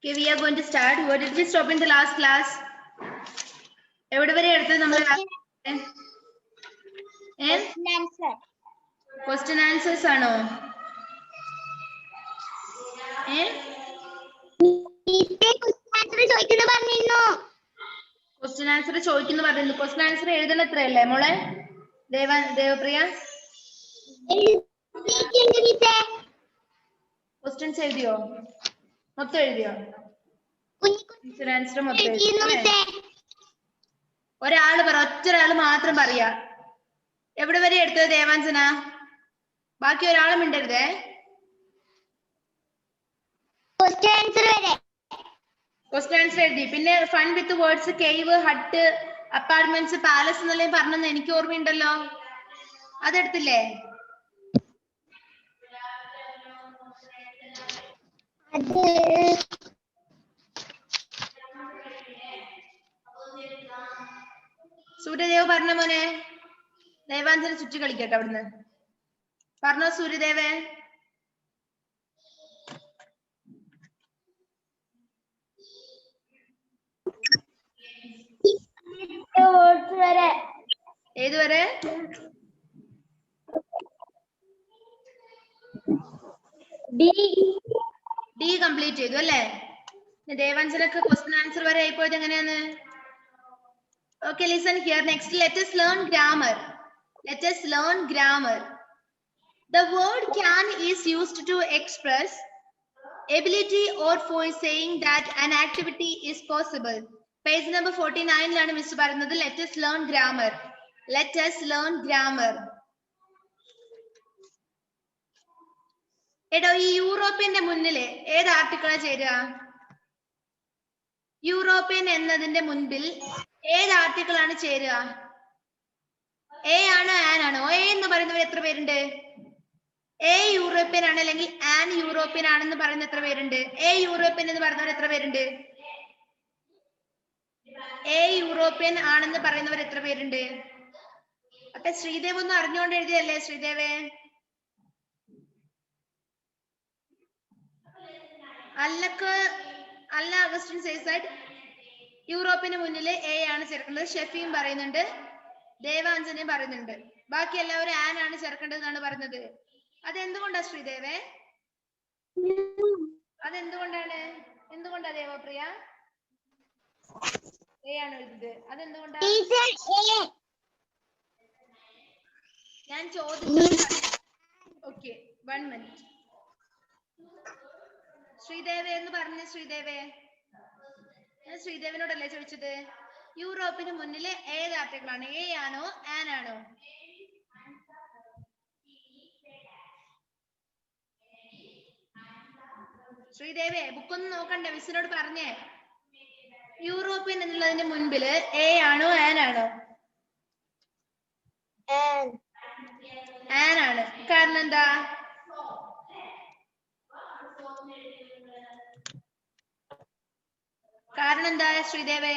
Okay, we are going to start. What did we stop in the last class? എവിടെ വരെ എടുത്തത് നമ്മൾ? Question answers ആണോ? Question answer ചോദിക്കുന്നു പറഞ്ഞു. Question answer എഴുതണത്രയല്ലേ മോളെ? ദേവപ്രിയ? Questions എഴുതിയോ? മൊത്തം എഴുതിയോ? Question answer മൊത്തം എഴുതി. ഒരാള് പറ, ഒറ്റൊരാള് മാത്രം പറയാ. എവിടെ വരെ എടുത്തത് ദേവാഞ്ജന? ബാക്കി ഒരാളും മിണ്ടരുതേ. ക്വസ്റ്റ്യൻ ആൻസർ എഴുതി. പിന്നെ fun with words, cave, hut, apartments, palace എന്നെല്ലാം പറഞ്ഞെന്ന് എനിക്ക് ഓർമ്മയുണ്ടല്ലോ. അതെടുത്തില്ലേ? സൂര്യദേവ് പറഞ്ഞ മോനെ. ദേവാഞ്ജന ചുറ്റി കളിക്കട്ടെ അവിടുന്ന്. പറഞ്ഞോ സൂര്യദേവേ. ഏതുവരെ? ഡി കംപ്ലീറ്റ് ചെയ്തു അല്ലേ? ദേവാഞ്ജനക്ക് ക്വസ്റ്റ്യൻ ആൻസർ വരെ ആയിപ്പോയത് എങ്ങനെയാണ്? Okay, listen here. Next, let us learn grammar. Let us learn grammar. The word can is used to express ability or for saying that an activity is possible. Page number 49 ലാണ് miss പറയുന്നത്. Let us learn grammar. Let us learn grammar. എടോ ഈ യൂറോപ്യന്റെ മുന്നിൽ ഏത് ആർട്ടിക്കിളാ ചേരുക? European എന്നതിന്റെ മുൻപിൽ ഏത് ആർട്ടിക്കിൾ ആണ് ചേരുക? എ ആണോ ആൻ ആണോ? എ എന്ന് പറയുന്നവർ എത്ര പേരുണ്ട്? എ യൂറോപ്യൻ ആണ് അല്ലെങ്കിൽ ആൻ യൂറോപ്യൻ ആണെന്ന് പറയുന്ന എത്ര പേരുണ്ട്? എ യൂറോപ്യൻ എന്ന് പറയുന്നവർ എത്ര പേരുണ്ട്? എ യൂറോപ്യൻ ആണെന്ന് പറയുന്നവർ എത്ര പേരുണ്ട്? അപ്പൊ ശ്രീദേവ് ഒന്നും അറിഞ്ഞുകൊണ്ട് എഴുതിയല്ലേ ശ്രീദേവേ? അല്ല അഗസ്റ്റിൻ says that യൂറോപ്പിന് മുന്നിൽ എ ആണ് ചേർക്കേണ്ടത്. ഷെഫിയും പറയുന്നുണ്ട്, ദേവാഞ്ജനയും പറയുന്നുണ്ട്. ബാക്കി എല്ലാവരും ആൻ ആണ് ചേർക്കേണ്ടത് എന്നാണ് പറയുന്നത്. അതെന്തുകൊണ്ടാ ശ്രീദേവേ? അതെന്തുകൊണ്ടാണ്? എന്തുകൊണ്ടാ ദേവപ്രിയ എ ആണ് എഴുതിയത്? അതെന്തുകൊണ്ടാ? ഞാൻ ചോദിച്ചത്. Okay, 1 minute. ശ്രീദേവേ എന്ന് പറഞ്ഞ ശ്രീദേവേ, ഞാൻ ശ്രീദേവിനോടല്ലേ ചോദിച്ചത്? യൂറോപ്പിന് മുന്നിലെ ഏത് ആർട്ടിക്കിൾ ആണ്? എ ആണോ ആൻ ആണോ? ശ്രീദേവേ ബുക്കൊന്നും നോക്കണ്ടേ, മിസ്സിനോട് പറഞ്ഞേ. യൂറോപ്യൻ എന്നുള്ളതിന് മുൻപില് എ ആണോ ആൻ ആണോ? ആൻ ആണ്. കാരണം എന്താ? കാരണം എന്താ ശ്രീദേവേ?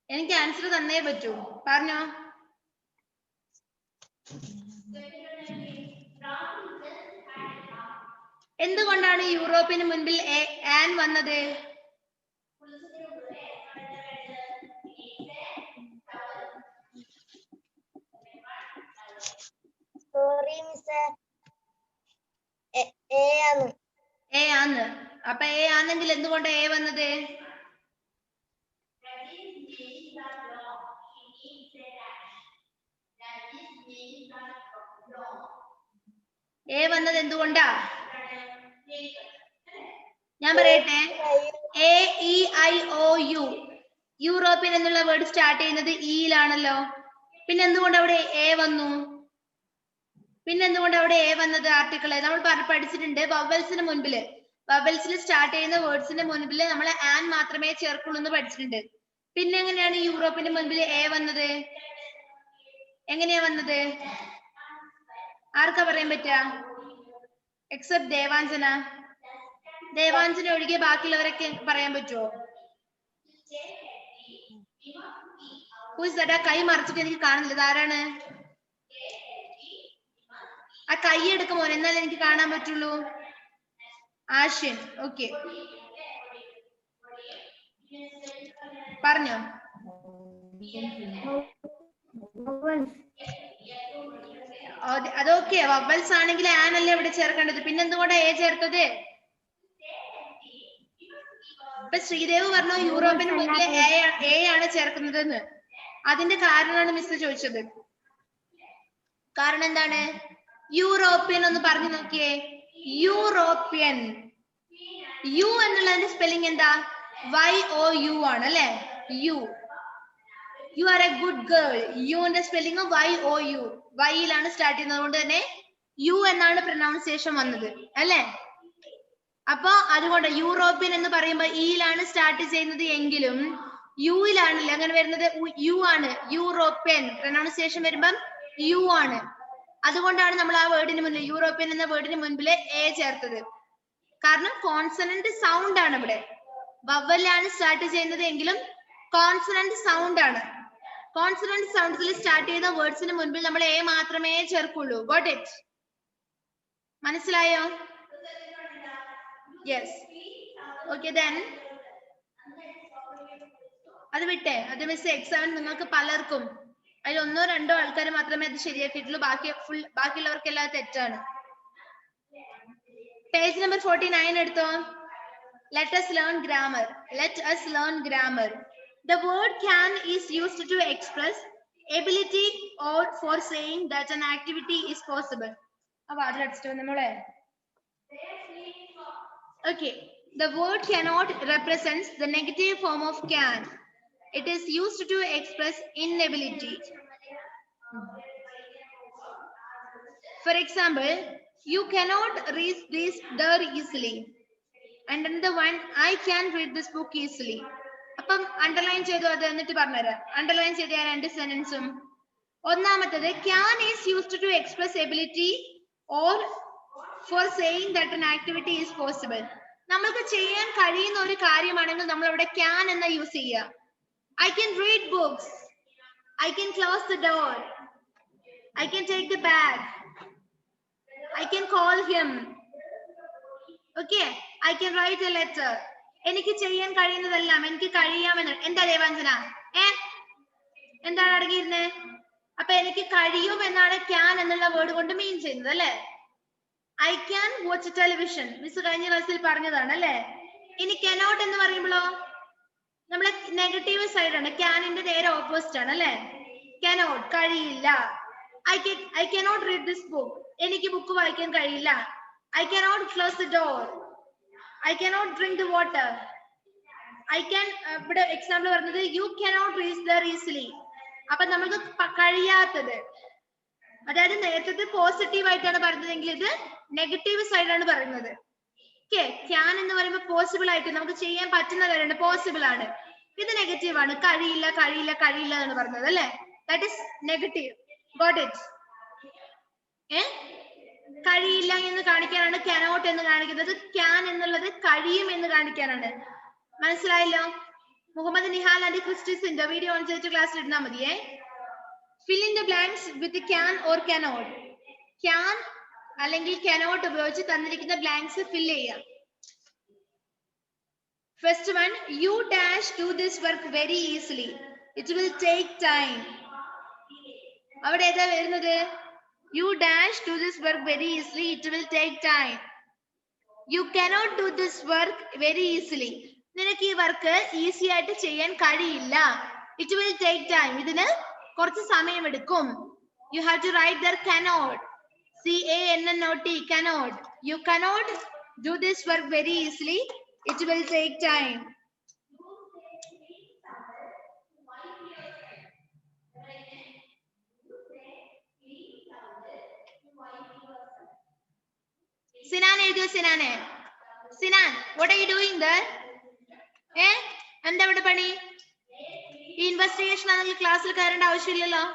എനിക്ക് ആൻസർ തന്നേ പറ്റൂ, പറഞ്ഞോ. എന്തുകൊണ്ടാണ് യൂറോപ്പിന് മുൻപിൽ ആൻ വന്നത്? എ ആന്ന്. അപ്പൊ എ ആണെങ്കിൽ എന്തുകൊണ്ട് എ വന്നത്? എ വന്നത് എന്തുകൊണ്ടാ? ഞാൻ പറയട്ടെ. A E I O U, European എന്നുള്ള വേർഡ് സ്റ്റാർട്ട് ചെയ്യുന്നത് ഇയിലാണല്ലോ. പിന്നെ എന്തുകൊണ്ട് അവിടെ എ വന്നു? ആർട്ടിക്കിള് നമ്മൾ പഠിച്ചിട്ടുണ്ട്. വവൽസിന് മുൻപില്, വവൽസിൽ സ്റ്റാർട്ട് ചെയ്യുന്ന വേർഡ്സിന്റെ മുൻപിൽ നമ്മൾ ആൻ മാത്രമേ ചേർക്കുള്ളൂ എന്ന് പഠിച്ചിട്ടുണ്ട്. പിന്നെ എങ്ങനെയാണ് യൂറോപ്പിന്റെ മുൻപിൽ എ വന്നത്? എങ്ങനെയാ വന്നത്? ആർക്കാ പറയാൻ പറ്റുക? എക്സെപ്റ്റ് ദേവാഞ്ജന. ദേവാഞ്ജന ഒഴികെ ബാക്കിയുള്ളവരൊക്കെ പറയാൻ പറ്റുമോ? കൈ മറിച്ചിട്ട് എനിക്ക് കാണുന്നില്ല. ആരാണ്? ആ കൈ എടുക്കുമോ എന്നാലും എനിക്ക് കാണാൻ പറ്റുള്ളൂ. ആഷ്യൻ. ഓക്കെ, പറഞ്ഞോ. അതൊക്കെ വവൽസ് ആണെങ്കിൽ ആനല്ലേ ഇവിടെ ചേർക്കേണ്ടത്, പിന്നെ എന്തുകൊണ്ടാ എ ചേർത്തത്? ഇപ്പൊ ശ്രീദേവ് പറഞ്ഞു യൂറോപ്പിന് മുന്നിൽ എ ആണ് ചേർക്കുന്നത് എന്ന്. അതിന്റെ കാരണമാണ് മിസ് ചോദിച്ചത്. കാരണം എന്താണ്? യൂറോപ്യൻ ഒന്ന് പറഞ്ഞു നോക്കിയേ. യൂറോപ്യൻ, യു എന്നുള്ളതിന്റെ സ്പെല്ലിംഗ് എന്താ? YOU ആണ് അല്ലെ? You. You are a good girl. യുവിന്റെ സ്പെല്ലിംഗ് YOU. വൈയിലാണ് സ്റ്റാർട്ട് ചെയ്യുന്നത് കൊണ്ട് തന്നെ യു എന്നാണ് പ്രൊനൗൺസിയേഷൻ വന്നത് അല്ലെ? അപ്പൊ അതുകൊണ്ട് യൂറോപ്യൻ എന്ന് പറയുമ്പോൾ ഇയിലാണ് സ്റ്റാർട്ട് ചെയ്യുന്നത് എങ്കിലും യുയിലാണല്ലേ അങ്ങനെ വരുന്നത്? യു ആണ്. യൂറോപ്യൻ പ്രൊനൗൺസിയേഷൻ വരുമ്പം യു ആണ്. അതുകൊണ്ടാണ് നമ്മൾ ആ വേർഡിന് മുന്നിൽ, യൂറോപ്യൻ എന്ന വേർഡിന് മുൻപിൽ എ ചേർത്തത്. കാരണം കോൺസണന്റ് സൗണ്ട് ആണ് ഇവിടെ. വവ്വലാണ് സ്റ്റാർട്ട് ചെയ്യുന്നത് എങ്കിലും കോൺസണന്റ് സൗണ്ട് ആണ്. കോൺസണന്റ് സൗണ്ട്സിൽ സ്റ്റാർട്ട് ചെയ്യുന്ന വേർഡ്സിന് മുൻപിൽ നമ്മൾ എ മാത്രമേ ചേർക്കുള്ളൂ. Got it? മനസ്സിലായോ? യെസ്. ഓക്കെ, ദെൻ അത് വിട്ടെ. അത് മിസ് എക്സാമിന് നിങ്ങൾക്ക് പലർക്കും അതിൽ 1 or 2 ആൾക്കാർ മാത്രമേ അത് ശരിയാക്കിയിട്ടുള്ളൂ. ബാക്കിയുള്ളവർക്കെല്ലാം തെറ്റാണ്. പേജ് നമ്പർ 49 എടുത്തോ. Let us learn grammar. Let us learn grammar. The word can is used to express ability or for saying that an activity is possible. Okay. The word cannot represents the negative form of can. It is used to express inability. For example, you cannot read this door easily. And another one, I can read this book easily. അപ്പം underline ചെയ്തു അത് എന്നിട്ട് പറഞ്ഞുതരാം. Underline ചെയ്ത രണ്ട് സെന്റൻസും. ഒന്നാമത്തത്, can is used to express ability or for saying that an activity is possible. നമ്മൾക്ക് ചെയ്യാൻ കഴിയുന്ന ഒരു കാര്യമാണെങ്കിൽ നമ്മൾ അവിടെ can എന്ന യൂസ് ചെയ്യുക. I can read books. I can close the door. I can take the bag. I can call him. Okay, I can write a letter. എനിക്ക് ചെയ്യാൻ കഴിയുന്നതെല്ലാം എനിക്ക് കഴിയാമെന്ന്. എന്താ ദേവാഞ്ജന? എന്താണ് അടങ്ങിയിരുന്നത്? അപ്പൊ എനിക്ക് കഴിയും എന്നാണ് can എന്നുള്ള വേർഡ് കൊണ്ട് മീൻ ചെയ്യുന്നത് അല്ലെ? I can watch television. Miss കഴിഞ്ഞ ക്ലാസ്സിൽ പറഞ്ഞതാണ് അല്ലെ? ഇനി cannot എന്ന് പറയുമ്പോഴോ നമ്മളെ നെഗറ്റീവ് സൈഡ് ആണ്. ക്യാനിന്റെ നേരെ ഓപ്പോസിറ്റ് ആണ് അല്ലെ? cannot കഴിയില്ല. I cannot read this book. എനിക്ക് ബുക്ക് വായിക്കാൻ കഴിയില്ല. I cannot close the door. I cannot drink the water. I can ഇവിടെ എക്സാമ്പിൾ പറഞ്ഞത് you cannot reach there easily. അപ്പൊ നമുക്ക് കഴിയാത്തത്, അതായത് നേരത്തെ പോസിറ്റീവ് ആയിട്ടാണ് പറഞ്ഞതെങ്കിൽ ഇത് നെഗറ്റീവ് സൈഡ് ആണ് പറയുന്നത്. ഓക്കെ, ക്യാൻ എന്ന് പറയുമ്പോൾ പോസിബിൾ ആയിട്ട് നമുക്ക് ചെയ്യാൻ പറ്റുന്ന കാര്യമാണ്, പോസിബിൾ ആണ്. ഇത് നെഗറ്റീവ് ആണ്. കഴിയില്ല കഴിയില്ല കഴിയില്ല എന്ന് പറഞ്ഞത് അല്ലെ? That is negative. Got it? കഴിയില്ല എന്ന് കാണിക്കാനാണ് cannot എന്ന് കാണിക്കുന്നത്. can എന്നുള്ളത് കഴിയും എന്ന് കാണിക്കാനാണ്. മനസ്സിലായല്ലോ? മുഹമ്മദ് നിഹാൽ ആൻഡ് ക്രിസ്റ്റിസിന്റെ വീഡിയോ ഓൺ ചെയ്തിട്ട് ക്ലാസ്സിൽ ഇടുന്നാ മതിയേ. fill in the blanks with can or cannot. can അല്ലെങ്കിൽ cannot ഉപയോഗിച്ച് തന്നിരിക്കുന്ന ബ്ലാങ്ക്സ് ഫിൽ ചെയ്യാം. First one, you dash do this work very easily. It will take time. അവിടെ ഏതാ വരുന്നത്? You dash do this work very easily. It will take time. You cannot do this work very easily. നിനക്ക് ഈ work easy ആയിട്ട് ചെയ്യാൻ കഴിയില്ല. It will take time. ഇതിന് കുറച്ച് സമയമെടുക്കും. You have to write there cannot. CANNOT, cannot. You cannot do this work very easily. It will take time. Sinan എഴുതിയോ? സിനാനെ, Sinan, what are you doing there? എന്താ ഇവിടെ പണി? ഈ ഇൻവെസ്റ്റിഗേഷൻ ആണെങ്കിൽ ക്ലാസ്സിൽ കയറേണ്ട ആവശ്യമില്ലല്ലോ.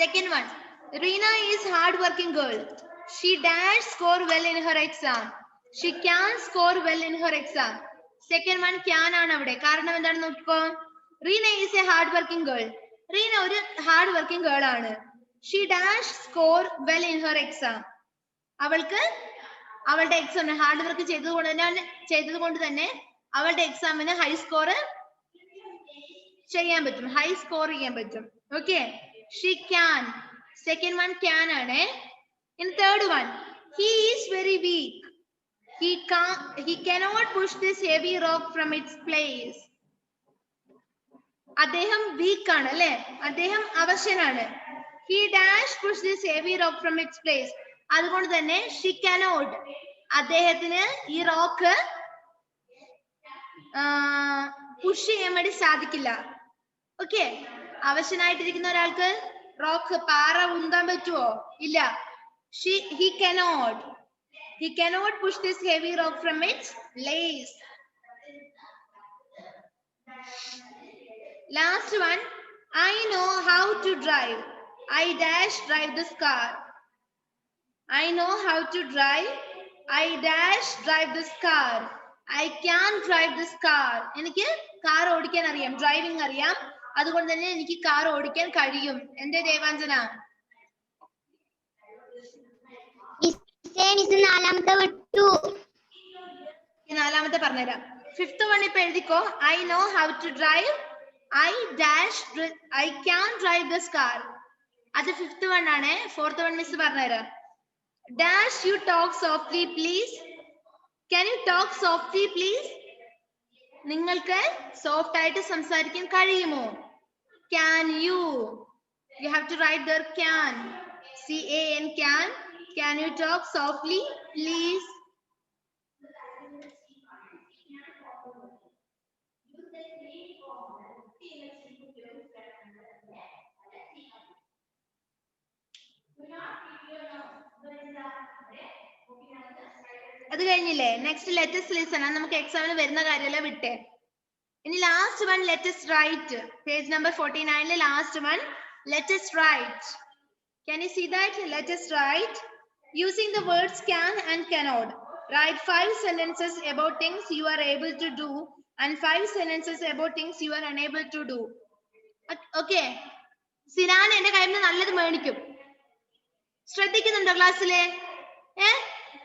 Second one, Reena is hard working girl. She dash score well in her exam. She can score well in her exam. Second one can ആണ് അവിടെ. കാരണം എന്താണ് നോക്കിക്കോ. Reena is a hard working girl. Reena ഒരു hard working girl ആണ്. She dash score well in her exam. അവൾക്ക് അവളുടെ എക്സാമിന് ഹാർഡ് വർക്ക് ചെയ്തത് കൊണ്ട് തന്നെ അവളുടെ എക്സാമിന് ഹൈ സ്കോർ ചെയ്യാൻ പറ്റും, ഹൈ സ്കോർ ചെയ്യാൻ പറ്റും. Okay, she can. Second one can ആണ്. In third one he is very weak. He cannot push this heavy rock from its place. അദ്ദേഹം വീക്ക് ആണ് അല്ലെ, അദ്ദേഹം അവശനാണ്. He dash push this heavy rock from its place. അതുകൊണ്ട് തന്നെ she cannot, അദ്ദേഹത്തിന് ഈ rock push ചെയ്യാൻ വേണ്ടി സാധിക്കില്ല. ഓക്കെ, അവശനായിട്ടിരിക്കുന്ന ഒരാൾക്ക് റോക്ക് പാറ ഉന്താൻ പറ്റുമോ? ഇല്ല. He cannot. He cannot push this heavy rock from its place. Last one, I know how to drive. I dash drive this car. I know how to drive. I dash drive this car. I can drive this car. എനിക്ക് car ഓടിക്കാൻ അറിയാം, driving അറിയാം, അതുകൊണ്ട് തന്നെ എനിക്ക് car ഓടിക്കാൻ കഴിയും. എന്റെ ദേവാഞ്ജന നാലാമത്തെ പറഞ്ഞുതരാം. ഫിഫ്ത്ത് വൺ ഇപ്പൊ എഴുതിക്കോ. I know how to drive. I can drive this car. അത് ഫിഫ്ത്ത് വൺ ആണ്. ഫോർത്ത് വൺ മിസ് പറഞ്ഞുതരാം. Dash you talk softly please. Can you talk softly please? നിങ്ങൾക്ക് സോഫ്റ്റ് ആയിട്ട് സംസാരിക്കാൻ കഴിയുമോ? Can you? You have to write there can. C-A-N can. Can you talk softly please? അത് കഴിഞ്ഞില്ലേ? Next let's listen. നമുക്ക് എക്സാമിന് വരുന്ന കാര്യമല്ല വിട്ടേ. ഇനി last one let's write. Page number 49 last one let's write. Can you see that? Letters write using the words can and cannot. Write 5 sentences about things you are able to do and 5 sentences about things you are unable to do. Okay. Sinan എന്റെ കയ്യിൽ നിന്ന് നല്ലത് മേടിക്കും. ശ്രദ്ധിക്കുന്നുണ്ടോ ക്ലാസ്സിലെ?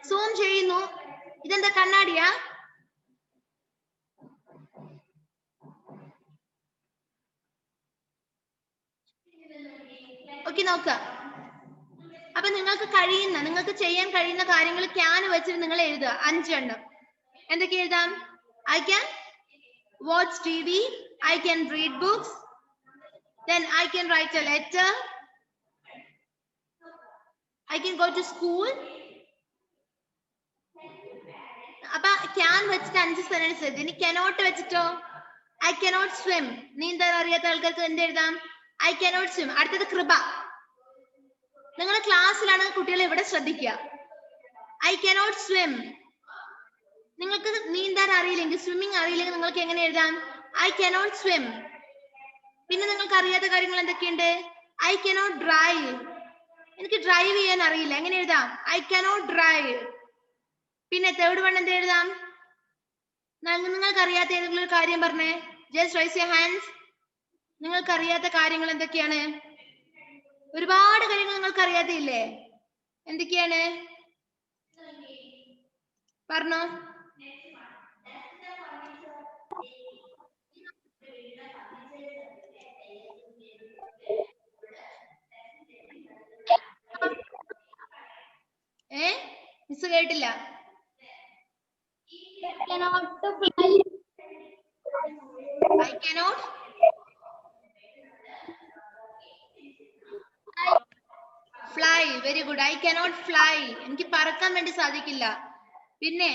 Zoom ചെയ്യുന്നു. ഇതെന്താ കണ്ണാടിയാ? Okay, നോക്ക. അപ്പൊ നിങ്ങൾക്ക് ചെയ്യാൻ കഴിയുന്ന കാര്യങ്ങൾ ക്യാൻ വെച്ചിട്ട് നിങ്ങൾ എഴുതുക. 5 എണ്ണം. എന്തൊക്കെ എഴുതാം? I can watch TV. I can read books. Then I can write a letter. I can go to school. അപ്പൊ ക്യാൻ വെച്ചിട്ട് 5 സെന്റൻസ് എഴുതി. ഇനി cannot വെച്ചിട്ടോ? I cannot swim. നീന്താൻ അറിയാത്ത ആൾക്കാർക്ക് എന്ത് എഴുതാം? I cannot swim. അടുത്തത് കൃപ. നിങ്ങൾ ക്ലാസ്സിലാണ് കുട്ടികളെ ഇവിടെ ശ്രദ്ധിക്കുക. I cannot swim. നിങ്ങൾക്ക് നീന്താൻ അറിയില്ലെങ്കിൽ, സ്വിമ്മിങ് അറിയില്ലെങ്കിൽ നിങ്ങൾക്ക് എങ്ങനെ എഴുതാം? I cannot swim. പിന്നെ നിങ്ങൾക്ക് അറിയാത്ത കാര്യങ്ങൾ എന്തൊക്കെയുണ്ട്? I cannot drive. എനിക്ക് ഡ്രൈവ് ചെയ്യാൻ അറിയില്ല. എങ്ങനെ എഴുതാം? I cannot drive. പിന്നെ തേർഡ് വൺ എന്ത് എഴുതാം? നിങ്ങൾക്ക് അറിയാത്ത ഏതെങ്കിലും ഒരു കാര്യം പറഞ്ഞേ. Just raise your hands. നിങ്ങൾക്ക് അറിയാത്ത കാര്യങ്ങൾ എന്തൊക്കെയാണ്? ഒരുപാട് കാര്യങ്ങൾ നിങ്ങൾക്ക് അറിയാത്തില്ലേ? എന്തൊക്കെയാണ്? പറഞ്ഞോ. മിസ് കേട്ടില്ല. I cannot fly. Very good. I cannot fly. എനിക്ക് പറക്കാൻ വേണ്ടി സാധിക്കില്ല. പിന്നെ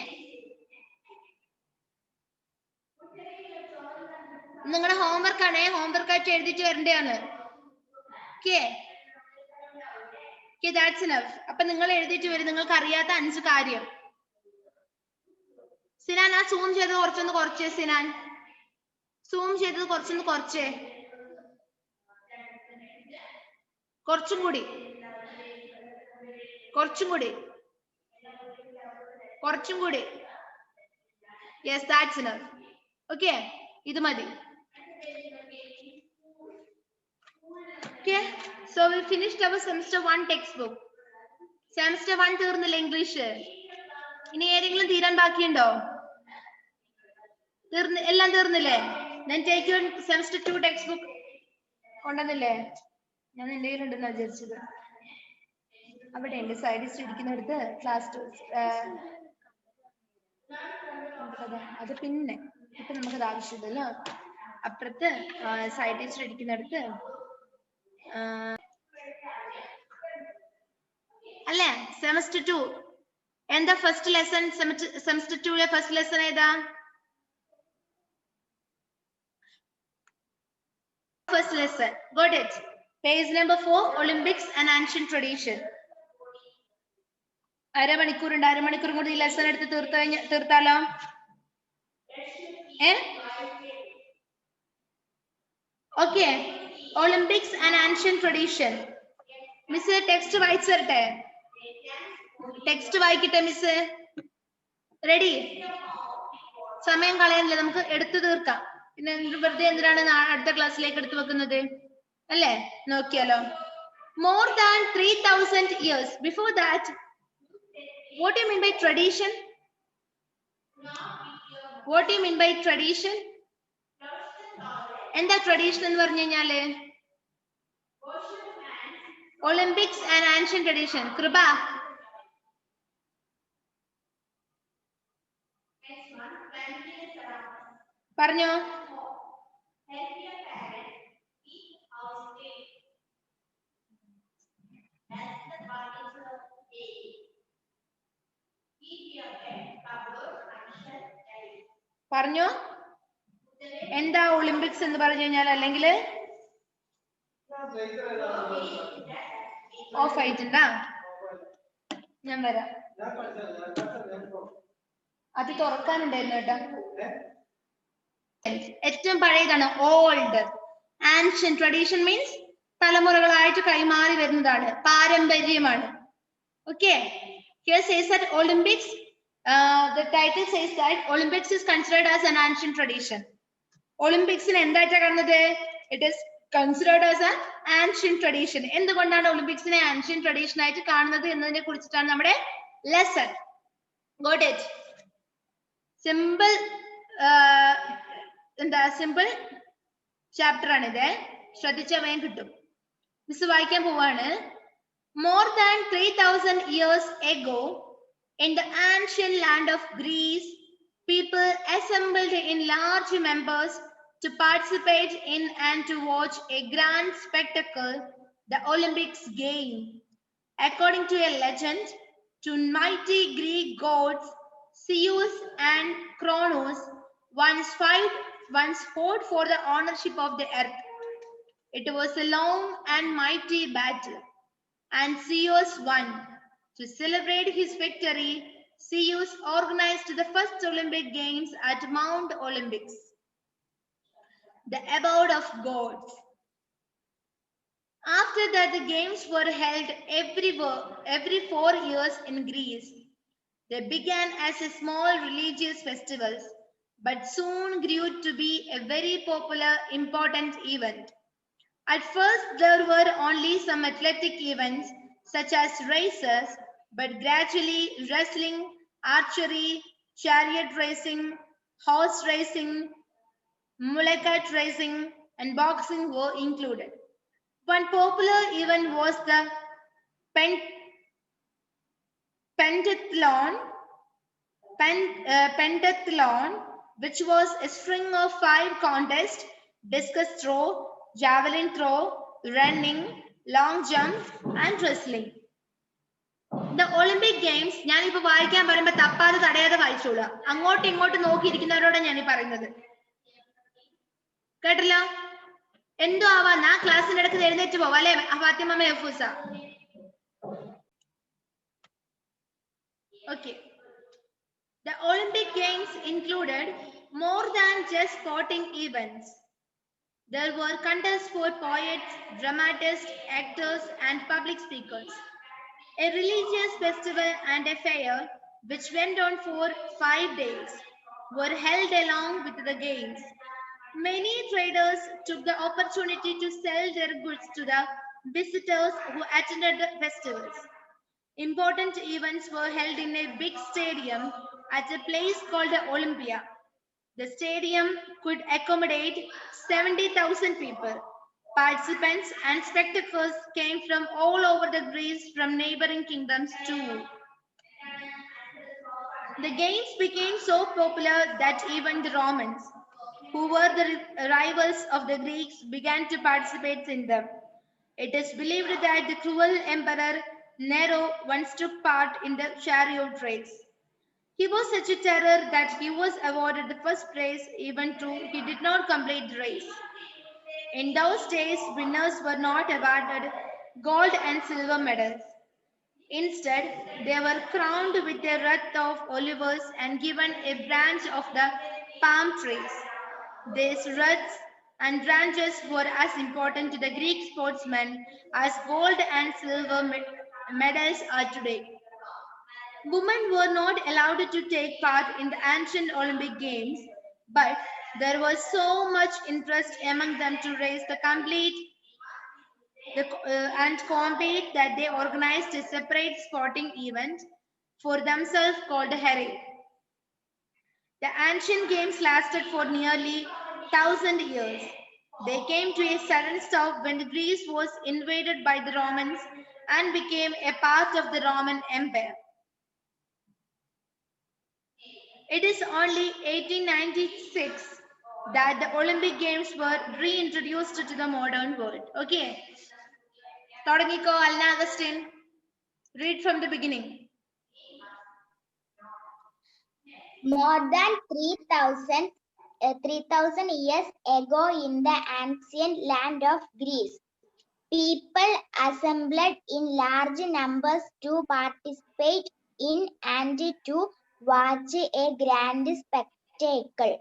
നിങ്ങളുടെ ഹോംവർക്ക് ആണ്. ഹോംവർക്ക് ആയിട്ട് എഴുതിട്ട് വരേണ്ടതാണ്. That's enough. അപ്പൊ നിങ്ങൾ എഴുതിട്ട് വരും നിങ്ങൾക്ക് അറിയാത്ത 5 കാര്യം. സിനാൻ ആ സൂം ചെയ്തത് കുറച്ചൊന്ന് കുറച്ചേ. സിനാൻ സൂം ചെയ്തത് കുറച്ചൊന്ന് കുറച്ചേ. കുറച്ചും കൂടി. Yes, that's enough. Okay, ഇത് മതി. Okay, so we finished our semester 1 textbook. Semester 1 തീർന്നില്ല ഇംഗ്ലീഷ്. ഇനി ഏതെങ്കിലും തീരാൻ ബാക്കിയുണ്ടോ? എല്ലാം തീർന്നില്ലേ? Then take your semester 2 textbook. കൊണ്ടുവന്നില്ലേ? ഞാൻ നിന്റെ കയ്യിലുണ്ടെന്നാ വിചാരിച്ചത്. അവിടെ ഉണ്ട് സൈഡിസ്റ്റ് ഇരിക്കുന്നിടത്ത് ക്ലാസ് 2. അത് പിന്നെ ഇപ്പൊ നമുക്കത് ആവശ്യമില്ലല്ലോ. അപ്പുറത്ത് സൈഡിസ്റ്റ് ഇരിക്കുന്നിടത്ത് അല്ലേ? സെമസ്റ്റർ 2 എന്താ first lesson? Semester 2 first lesson ഏതാ? First lesson, got it? Page number 4, Olympics and ancient tradition. അരമണിക്കൂറുണ്ട്. അരമണിക്കൂർ കൂടി ഈ ലെസൺ എടുത്ത് തീർത്താലോ? Okay, Olympics and ancient tradition. Miss text വായിച്ചു തരട്ടെ? ടെക്സ്റ്റ് വായിക്കട്ടെ മിസ്? റെഡി? സമയം കളയാനില്ല, നമുക്ക് എടുത്തു തീർക്കാം. പിന്നെ വെറുതെ എന്തിനാണ് അടുത്ത ക്ലാസ്സിലേക്ക് എടുത്തു വെക്കുന്നത് അല്ലേ? നോക്കിയാലോ. More than 3000 years before that, what do you mean by tradition? What do you mean by tradition? എന്താ ട്രഡീഷൻ എന്ന് പറഞ്ഞു കഴിഞ്ഞാല്? Olympics and ancient tradition. കൃപ പറഞ്ഞോ. പറഞ്ഞോ എന്താ ഒളിമ്പിക്സ് എന്ന് പറഞ്ഞു കഴിഞ്ഞാൽ? അല്ലെങ്കിൽ ഓഫ് ആയിട്ടുണ്ടാ? ഞാൻ വരാം, അത് തുറക്കാനുണ്ടായിരുന്നു കേട്ടോ. ഏറ്റവും പഴയതാണ് ഓൾഡ്. ആൻഷ്യന്റ് ട്രഡീഷൻ മീൻസ് തലമുറകളായിട്ട് കൈമാറി വരുന്നതാണ്, പാരമ്പര്യമാണ്. Okay, here says that Olympics, the title says that Olympics is considered as an ancient tradition. Olympics in എന്തായിട്ടാ കാണുന്നത്? It is considered as an ancient tradition. എന്തുകൊണ്ടാണ് ഒളിമ്പിക്സിനെ ancient tradition ആയിട്ട് കാണുന്നത് എന്നതിനെ കുറിച്ചിട്ടാണ് നമ്മുടെ ലെസൺ. Got it? സിമ്പിൾ എന്താ simple chapter ആണിത്, ശ്രദ്ധിച്ചാൽ വേഗം കിട്ടും. മിസ് വായിക്കാൻ പോവാണ്. More than 3000 years ago, in the ancient land of Greece, people assembled in large numbers to participate in and to watch a grand spectacle, the Olympics game. According to a legend, two mighty Greek gods, Zeus and Kronos, once fought for the ownership of the earth. It was a long and mighty battle, and Zeus won. To celebrate his victory, Zeus organized the first Olympic Games at Mount Olympus, the abode of gods. After that, the games were held every 4 years in Greece. They began as a small religious festivals, but soon grew to be a very popular, important event. At first, there were only some athletic events such as races, but gradually wrestling, archery, chariot racing, horse racing, mulligat racing, and boxing were included. One popular event was the pentathlon, which was a string of 5 contests: discus throw, javelin throw, running, long jump, and wrestling. The Olympic Games, ഞാനിപ്പോ വായിക്കാൻ പറയുമ്പോ തപ്പാതെ തടയാതെ വായിച്ചോളാം. അങ്ങോട്ടും ഇങ്ങോട്ടും നോക്കിയിരിക്കുന്നവരോടെ ഞാൻ പറയുന്നത് കേട്ടല്ലോ. എന്തോ ആവാന്നാ ക്ലാസ്സിന്റെ ഇടയ്ക്ക് എഴുന്നേറ്റ് പോവാ അല്ലെ Fathima മെഹഫൂസ? Okay. The Olympic Games included more than just sporting events. There were contests for poets, dramatists, actors, and public speakers. A religious festival and a fair, which went on for 5 days, were held along with the games. Many traders took the opportunity to sell their goods to the visitors who attended the festivals. Important events were held in a big stadium at a place called Olympia. The stadium could accommodate 70,000 people. Participants and spectators came from all over the Greece from neighboring kingdoms too. The games became so popular that even the Romans, who were the rivals of the Greeks, began to participate in them. It is believed that the cruel emperor Nero once took part in the chariot race. He was such a terror that he was awarded the first prize even though he did not complete the race. In those days, winners were not awarded gold and silver medals. Instead, they were crowned with a wreath of olives and given a branch of the palm trees. These wreaths and branches were as important to the Greek sportsmen as gold and silver medals are today. Women were not allowed to take part in the ancient Olympic Games, but there was so much interest among them to raise the and compete that they organized a separate sporting event for themselves called Hera. The ancient games lasted for nearly 1,000 years. They came to a sudden stop when Greece was invaded by the Romans and became a part of the Roman Empire. It is only 1896 that the Olympic Games were reintroduced to the modern world. Okay. Todangiko Alna Agustin. Read from the beginning. More than 3,000 years ago in the ancient land of Greece, people assembled in large numbers to participate in and to watch a grand spectacle,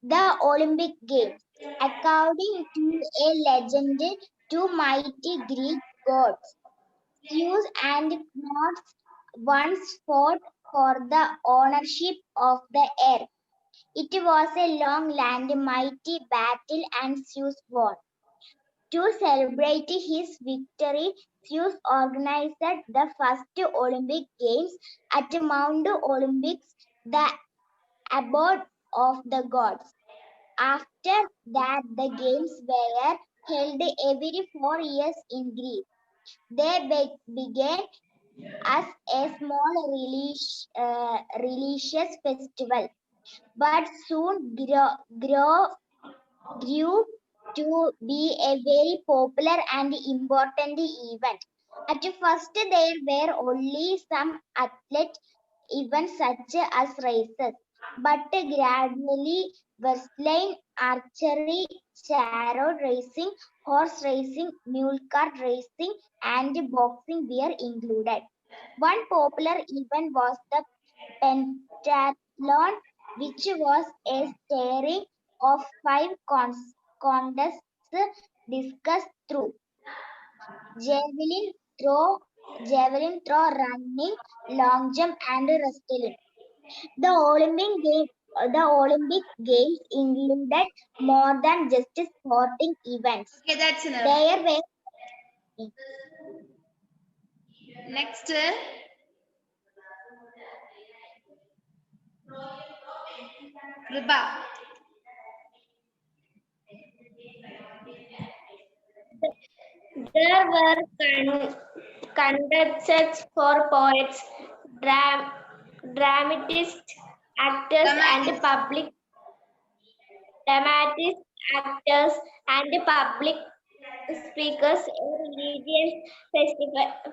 the Olympic Games. According to a legend, two mighty Greek gods, Zeus and Cronos, once fought for the ownership of the earth. It was a long and mighty battle, and Zeus won. To celebrate his victory, Zeus organized the first Olympic Games at Mount Olympus, the abode of the gods. After that, the games were held every 4 years in Greece. They began as a small religious festival, but soon grew to be a very popular and important event. At first, there were only some athlete events such as races, but gradually wrestling, archery, chariot racing, horse racing, mule cart racing, and boxing were included. One popular event was the pentathlon, which was a series of five contests discussed through javelin throw, running, long jump, and wrestling. The Olympic Games included more than just sporting events. Okay, that's enough. There were Next. Kripa. There were contests for poets, dramatists, actors, and public dramatists, actors, and public speakers. A religious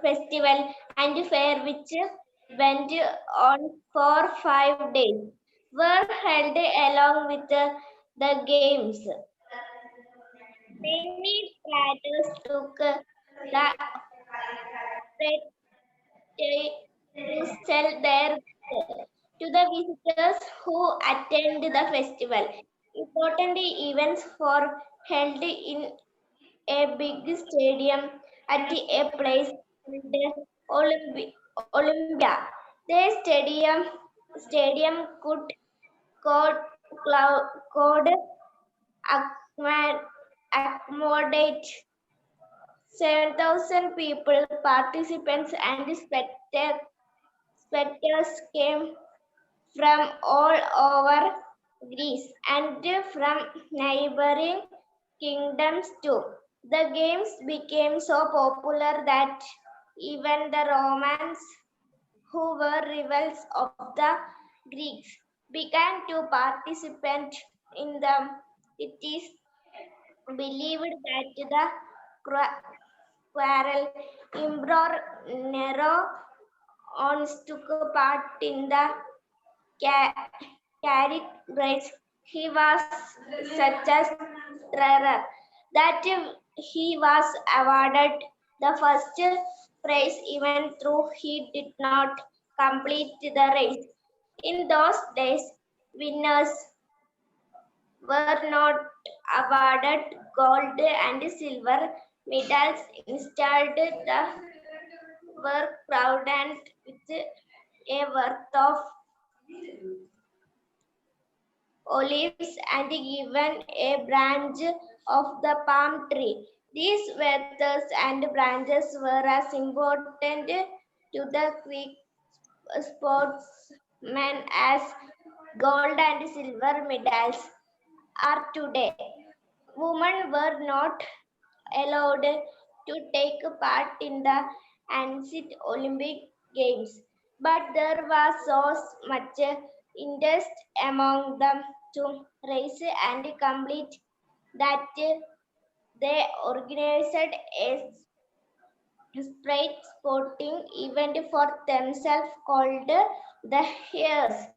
festival and fair which went on for 5 days were held along with the games. Many traders took the to sell their goods to the visitors who attend the festival. Important events were held in a big stadium at a place called Olympia. The stadium could code accommodate 7,000 people. Participants and spectators came from all over Greece and from neighboring kingdoms too. The games became so popular that even the Romans, who were rivals of the Greeks, began to participate in them. It is believed that the quarrel Emperor Nero once took part in the chariot race. He was such a terror that he was awarded the first prize even though he did not complete the race. In those days, winners were not awarded gold and silver medals. Instead, they were crowned with a worth of olives and given a branch of the palm tree. These wreaths and branches were as important to the Greek sportsmen as gold and silver medals are today. Women were not allowed to take part in the ancient Olympic Games, but there was so much interest among them to race and complete that they organized a sprite sporting event for themselves called the Heirs.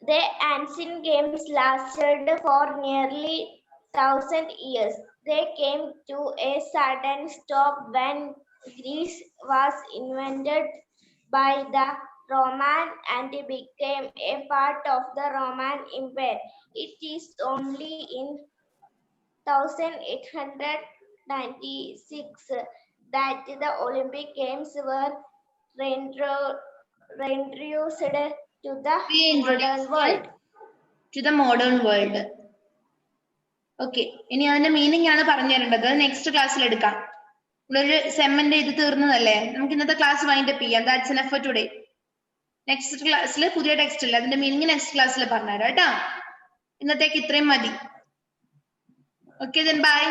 The ancient games lasted for nearly 1,000 years. They came to a sudden stop when Greece was invaded by the Roman and became a part of the Roman Empire. It is only in 1896 that the Olympic Games were reintroduced to the modern world. To the modern world. Okay, ഇനി അതിന്റെ meaning ആണ് പറഞ്ഞു തരേണ്ടത്. Next ക്ലാസ്സിൽ എടുക്കാം. ഒരു സെമ്മിന്റെ ഇത് തീർന്നതല്ലേ, നമുക്ക് ഇന്നത്തെ ക്ലാസ് വൈൻഡ് അപ്പ് ചെയ്യാം. That's enough for today. Next ക്ലാസ്സിൽ പുതിയ ടെക്സ്റ്റ് ഇല്ല, അതിന്റെ മീനിങ് നെക്സ്റ്റ് ക്ലാസ്സിൽ പറഞ്ഞുതരാം കേട്ടോ. ഇന്നത്തേക്ക് ഇത്രയും മതി. Okay, then bye.